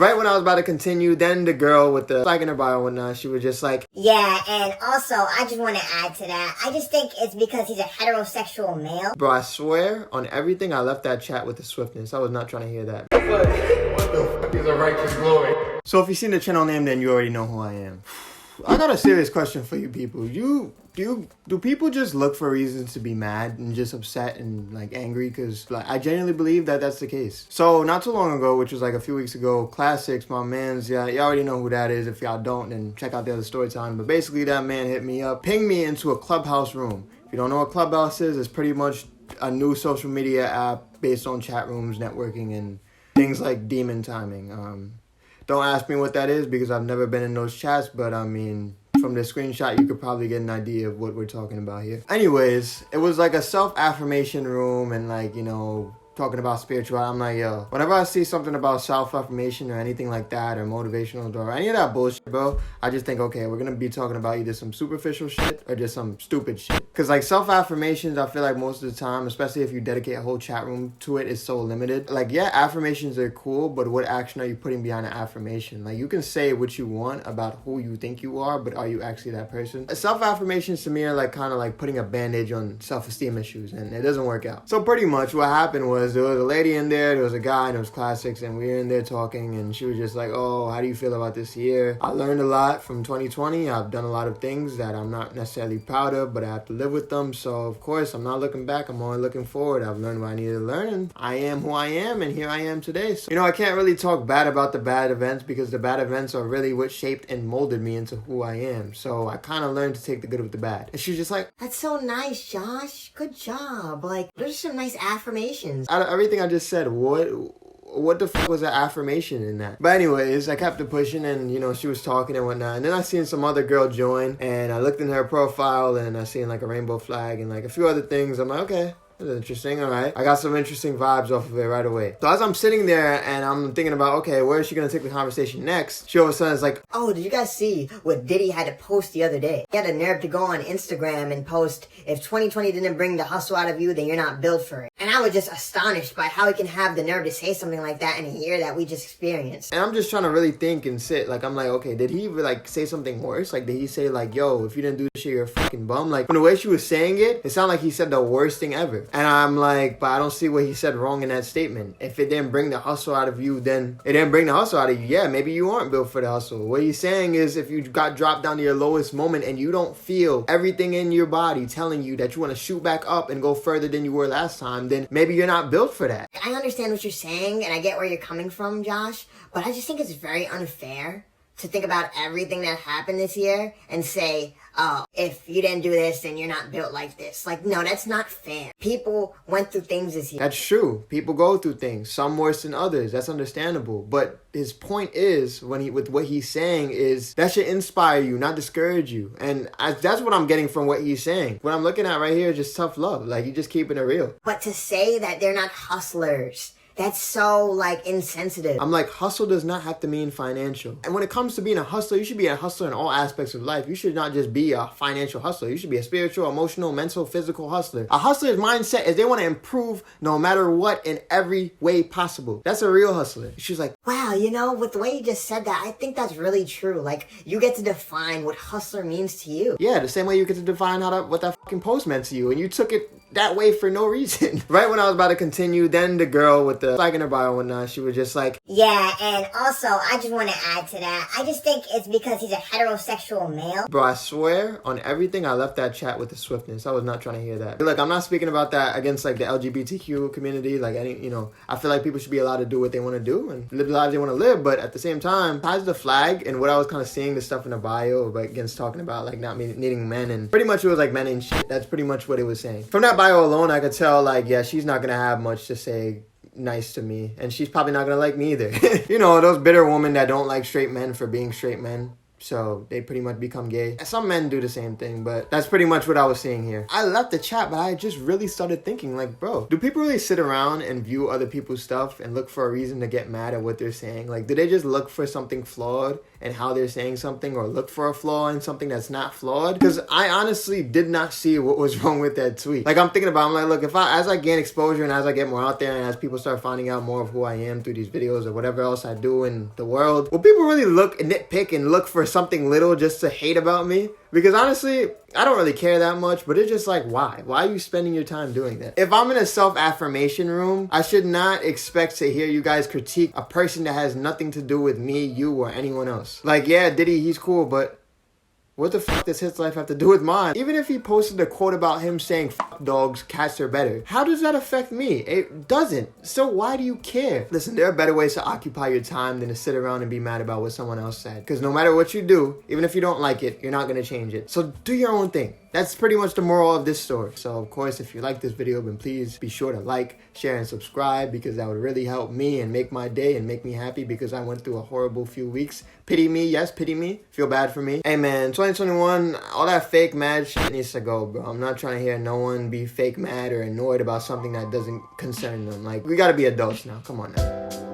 Right when I was about to continue, then the girl with the flag in her bio and whatnot, she was just like, yeah, and also, I just want to add to that. I just think it's because he's a heterosexual male. Bro, I swear on everything, I left that chat with the swiftness. I was not trying to hear that. What the fuck is a righteous glory? So if you've seen the channel name, then you already know who I am. I got a serious question for you people. Do people just look for reasons to be mad and just upset and like angry? Because like I genuinely believe that that's the case. So not too long ago, which was like a few weeks ago, Classics, my man's, yeah, you already know who that is. If y'all don't, then check out the other story time. But basically that man hit me up, pinged me into a Clubhouse room. If you don't know what Clubhouse is, it's pretty much a new social media app based on chat rooms, networking, and things like demon timing. Don't ask me what that is because I've never been in those chats, but I mean, from the screenshot, you could probably get an idea of what we're talking about here. Anyways, it was like a self-affirmation room and like, you know, talking about spirituality. I'm like, yo, whenever I see something about self-affirmation or anything like that or motivational or any of that bullshit, bro, I just think, okay, we're going to be talking about either some superficial shit or just some stupid shit. Because like self-affirmations, I feel like most of the time, especially if you dedicate a whole chat room to it, is so limited. Like, yeah, affirmations are cool, but what action are you putting behind an affirmation? Like, you can say what you want about who you think you are, but are you actually that person? Self-affirmations to me are like kind of like putting a bandage on self-esteem issues, and it doesn't work out. So pretty much what happened was there was a lady in there was a guy, and it was Classics, and we were in there talking, and she was just like, oh, how do you feel about this year? I learned a lot from 2020. I've done a lot of things that I'm not necessarily proud of, but I have to live with them. So of course I'm not looking back, I'm only looking forward. I've learned what I needed to learn, and I am who I am, and here I am today. So, you know, I can't really talk bad about the bad events because the bad events are really what shaped and molded me into who I am. So I kind of learned to take the good with the bad. And she was just like, that's so nice, Josh. Good job. Like, those are some nice affirmations. out of everything I just said, what the fuck was that affirmation in that? But anyways, I kept it pushing, and you know, she was talking and whatnot, and then I seen some other girl join, and I looked in her profile, and I seen like a rainbow flag and like a few other things. I'm like, okay, that's interesting. All right, I got some interesting vibes off of it right away. So as I'm sitting there and I'm thinking about, okay, where is she gonna take the conversation next? She all of a sudden is like, oh, did you guys see what Diddy had to post the other day? He had the nerve to go on Instagram and post, if 2020 didn't bring the hustle out of you, then you're not built for it. And I was just astonished by how he can have the nerve to say something like that in a year that we just experienced. And I'm just trying to really think and sit. Like, I'm like, okay, did he like say something worse? Like, did he say like, yo, if you didn't do this shit, you're a fucking bum? Like, from the way she was saying it, it sounded like he said the worst thing ever. And I'm like, but I don't see what he said wrong in that statement. If it didn't bring the hustle out of you, then it didn't bring the hustle out of you. Yeah, maybe you aren't built for the hustle. What he's saying is if you got dropped down to your lowest moment and you don't feel everything in your body telling you that you want to shoot back up and go further than you were last time, then maybe you're not built for that. I understand what you're saying, and I get where you're coming from, Josh, but I just think it's very unfair to think about everything that happened this year and say, oh, if you didn't do this, then you're not built like this. Like, no, that's not fair. People went through things this year. That's true. People go through things, some worse than others. That's understandable. But his point is, with what he's saying is, that should inspire you, not discourage you. And that's what I'm getting from what he's saying. What I'm looking at right here is just tough love. Like, you just keeping it real. But to say that they're not hustlers, that's so, like, insensitive. I'm like, hustle does not have to mean financial. And when it comes to being a hustler, you should be a hustler in all aspects of life. You should not just be a financial hustler. You should be a spiritual, emotional, mental, physical hustler. A hustler's mindset is they want to improve no matter what in every way possible. That's a real hustler. She's like, wow, you know, with the way you just said that, I think that's really true. Like, you get to define what hustler means to you. Yeah, the same way you get to define what that fucking post meant to you. And you took it that way for no reason. Right when I was about to continue, then the girl with the flag in her bio and whatnot, she was just like, yeah, and also, I just want to add to that. I just think it's because he's a heterosexual male. Bro, I swear on everything, I left that chat with the swiftness. I was not trying to hear that. Look, I'm not speaking about that against like the LGBTQ community. Like, I feel like people should be allowed to do what they want to do and live the lives they want to live. But at the same time, besides the flag and what I was kind of seeing, the stuff in the bio, but against talking about like not needing men, and pretty much it was like men and shit. That's pretty much what it was saying. From that bio alone, I could tell like, yeah, she's not gonna have much to say nice to me, and she's probably not gonna like me either. You know, those bitter women that don't like straight men for being straight men. so they pretty much become gay. Some men do the same thing, but that's pretty much what I was seeing here. I left the chat, but I just really started thinking, like, bro, do people really sit around and view other people's stuff and look for a reason to get mad at what they're saying? Like, do they just look for something flawed in how they're saying something, or look for a flaw in something that's not flawed? Because I honestly did not see what was wrong with that tweet. Like, I'm thinking about, I'm like, look, as I gain exposure and as I get more out there and as people start finding out more of who I am through these videos or whatever else I do in the world, will people really nitpick and look for something little just to hate about me? Because honestly, I don't really care that much, but it's just like, why? Why are you spending your time doing that? If I'm in a self-affirmation room, I should not expect to hear you guys critique a person that has nothing to do with me, you, or anyone else. Like, yeah, Diddy, he's cool, but what the fuck does his life have to do with mine? Even if he posted a quote about him saying, "Fuck dogs, cats are better," how does that affect me? It doesn't. So why do you care? Listen, there are better ways to occupy your time than to sit around and be mad about what someone else said. Because no matter what you do, even if you don't like it, you're not going to change it. So do your own thing. That's pretty much the moral of this story. So, of course, if you like this video, then please be sure to like, share, and subscribe, because that would really help me and make my day and make me happy, because I went through a horrible few weeks. Pity me. Yes, pity me. Feel bad for me. Hey, man, 2021, all that fake mad shit needs to go, bro. I'm not trying to hear no one be fake mad or annoyed about something that doesn't concern them. Like, we got to be adults now. Come on now.